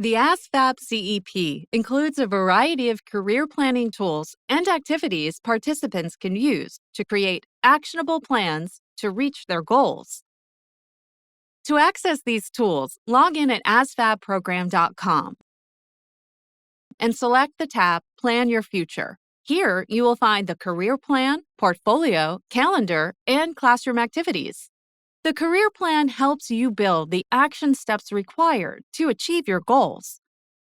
The ASVAB CEP includes a variety of career planning tools and activities participants can use to create actionable plans to reach their goals. To access these tools, log in at asvabprogram.com and select the tab Plan Your Future. Here, you will find the career plan, portfolio, calendar, and classroom activities. The career plan helps you build the action steps required to achieve your goals.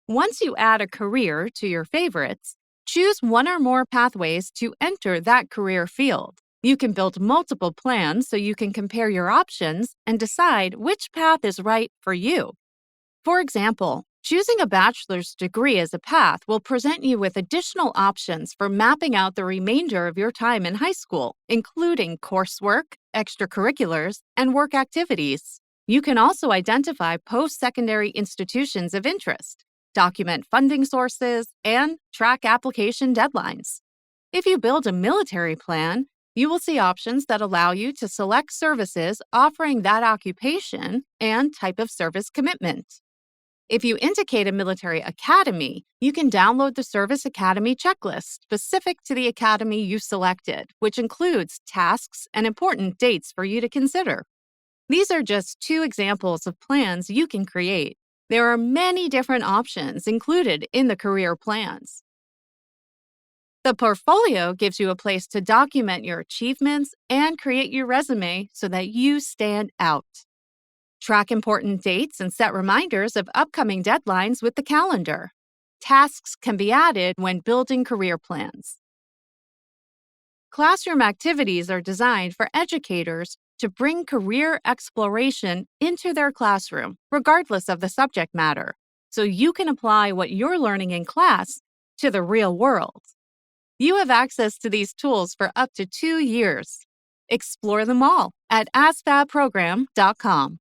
Once you add a career to your favorites, choose one or more pathways to enter that career field. You can build multiple plans so you can compare your options and decide which path is right for you. For example, choosing a bachelor's degree as a path will present you with additional options for mapping out the remainder of your time in high school, including coursework, extracurriculars, and work activities. You can also identify post-secondary institutions of interest, document funding sources, and track application deadlines. If you build a military plan, you will see options that allow you to select services offering that occupation and type of service commitment. If you indicate a military academy, you can download the Service Academy checklist specific to the academy you selected, which includes tasks and important dates for you to consider. These are just two examples of plans you can create. There are many different options included in the career plans. The portfolio gives you a place to document your achievements and create your resume so that you stand out. Track important dates and set reminders of upcoming deadlines with the calendar. Tasks can be added when building career plans. Classroom activities are designed for educators to bring career exploration into their classroom, regardless of the subject matter, so you can apply what you're learning in class to the real world. You have access to these tools for up to 2 years. Explore them all at asvabprogram.com.